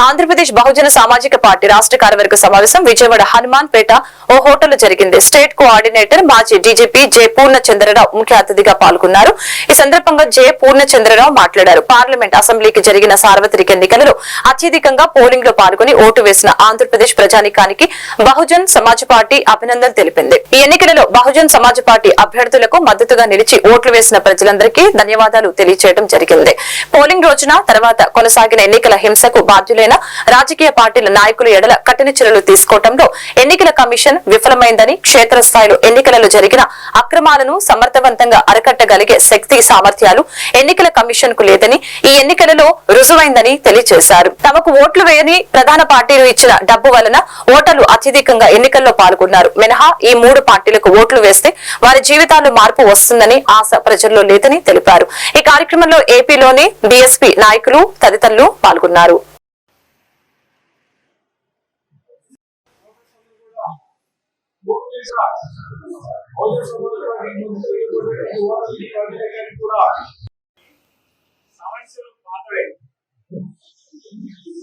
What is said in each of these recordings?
ఆంధ్రప్రదేశ్ బహుజన సామాజిక పార్టీ రాష్ట్ర కార్యవర్గ సమావేశం విజయవాడ హనుమాన్ పేట ఓ హోటల్ జరిగింది. స్టేట్ కోఆర్డినేటర్ మాజీ డీజీపీ జె పూర్ణచంద్రరావు ముఖ్య అతిథిగా పాల్గొన్నారు. ఈ సందర్భంగా జె పూర్ణచంద్రరావు మాట్లాడారు. పార్లమెంట్ అసెంబ్లీకి జరిగిన సార్వత్రిక ఎన్నికలలో అత్యధికంగా పోలింగ్ లో పాల్గొని ఓటు వేసిన ఆంధ్రప్రదేశ్ ప్రజానీకానికి బహుజన్ సమాజ్ పార్టీ అభినందన తెలిపింది. ఈ ఎన్నికలలో బహుజన్ సమాజ్ పార్టీ అభ్యర్థులకు మద్దతుగా నిలిచి ఓట్లు వేసిన ప్రజలందరికీ ధన్యవాదాలు తెలియజేయడం జరిగింది. పోలింగ్ రోజున తర్వాత కొనసాగిన ఎన్నికల హింసకు బాధ్యులైన రాజకీయ పార్టీల నాయకుల ఎడల కఠిన చర్యలు తీసుకోవడంలో ఎన్నికల కమిషన్ విఫలమైందని, క్షేత్రస్థాయిలో ఎన్నికలలో జరిగిన అక్రమాలను సమర్థవంతంగా అరికట్టగలిగే శక్తి సామర్థ్యాలు ఎన్నికల కమిషన్ కు లేదని ఈ ఎన్నికలలో రుజువైందని తెలియజేశారు. తమకు ఓట్లు వేయని ప్రధాన పార్టీలు ఇచ్చిన డబ్బు వలన ఓటర్లు అత్యధికంగా ఎన్నికల్లో పాల్గొన్నారు. మినహా ఈ 3 పార్టీలకు ఓట్లు వేస్తే వారి జీవితాల్లో మార్పు వస్తుందని ఆశ ప్రజల్లో లేదని తెలిపారు. ఈ కార్యక్రమంలో ఏపీలోని బీఎస్పీ నాయకులు తదితరులు పాల్గొన్నారు. సమస్యలు మాత్రమే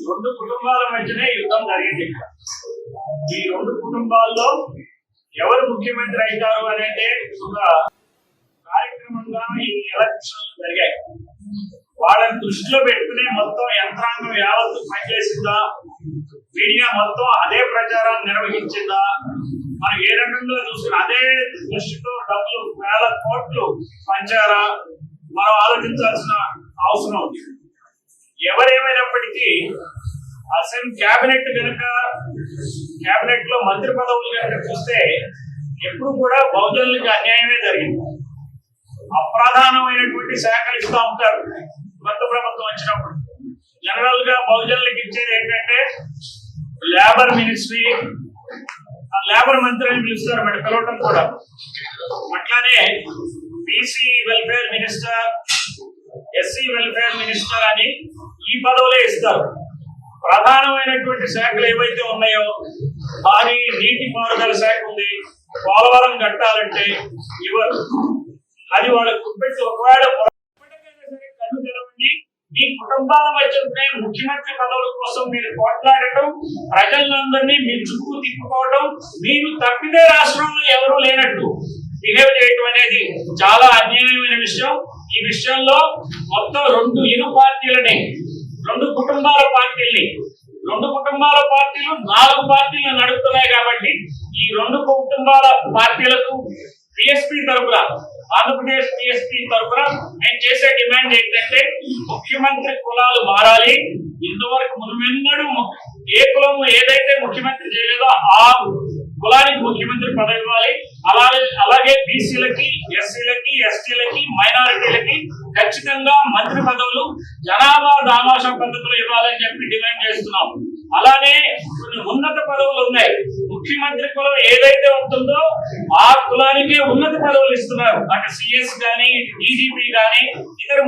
2 కుటుంబాల మధ్యనే యుద్ధం జరిగింది. ఈ 2 కుటుంబాల్లో ఎవరు ముఖ్యమంత్రి అవుతారు అనేది ఒక కార్యక్రమంగా ఈ ఎలక్షన్లు జరిగాయి. వాళ్ళని దృష్టిలో పెట్టుకునే మొత్తం యంత్రాంగం యావత్తు పనిచేసిందా, మీడియా మొత్తం అదే ప్రచారాన్ని నిర్వహించిందా, మనం ఏ రకంగా చూసుకుని అదే దృష్టితో డబ్బులు వేల కోట్లు పంచారా, మనం ఆలోచించాల్సిన అవసరం ఉంది. ఎవరేమైనప్పటికీ అసెంబ్లీ క్యాబినెట్ లో మంత్రి పదవులు కనుక చూస్తే ఎప్పుడు కూడా బహుజనులకు అన్యాయమే జరిగింది. అప్రధానమైనటువంటి శాఖలు ఇస్తూ ఉంటారు. కొత్త ప్రభుత్వం వచ్చినప్పుడు జనరల్ గా బహుజనులకు ఇచ్చేది ఏంటంటే లేబర్ మినిస్ట్రీ, లేబర్ మంత్రి అని పిలుస్తారు మరి పిలవటం కూడా. అట్లానే BC welfare minister, SC welfare minister అని ఈ పదవులే ఇస్తారు. ప్రధానమైనటువంటి శాఖలు ఏవైతే ఉన్నాయో భారీ నీటి పారుదల శాఖ ఉంది, పోలవరం కట్టాలంటే ఇవ్వరు. అది వాళ్ళకు గుర్పెట్టి ఒకవేళ కన్ను తెరవండి, మీ కుటుంబాల మధ్య ముఖ్యమంత్రి పదవుల కోసం మీరు పోట్లాడటం, ప్రజలందరినీ మీ చుట్టూ తిప్పుకోవడం, మీరు తప్పితే రాష్ట్రంలో ఎవరూ లేనట్టు బిహేవ్ చేయటం అనేది చాలా అన్యాయమైన విషయం. ఈ విషయంలో మొత్తం 2 ఇరు పార్టీలని, 2 కుటుంబాల పార్టీల్ని, 2 కుటుంబాల పార్టీలు 4 పార్టీలు నడుపుతున్నాయి. కాబట్టి ఈ 2 కుటుంబాల పార్టీలకు బీఎస్పీ తరఫున, ఆంధ్రప్రదేశ్ బీఎస్పీ తరఫున నేను చేసే డిమాండ్ ఏంటంటే ముఖ్యమంత్రి కులాలు మారాలి. ఇంతవరకు మునుమెన్నడూ ఏ కులం ఏదైతే ముఖ్యమంత్రి చేయలేదో ఆ కులానికి ముఖ్యమంత్రి పదవి ఇవ్వాలి. అలాగే బీసీలకి, ఎస్సీలకి, ఎస్టీలకి, మైనారిటీలకి ఖచ్చితంగా మంత్రి పదవులు జనాభా దామాషా పద్ధతిలో ఇవ్వాలని చెప్పి డిమాండ్ చేస్తున్నాం. అలానే కొన్ని ఉన్నత పదవులు ఉన్నాయి. ముఖ్యమంత్రి కులం ఏదైతే ఉంటుందో ఆ కులానికే ఉన్నత పదవులు ఇస్తున్నారు. అంటే సిఎస్ కానీ, డీజీపీ కానీ, ఇతర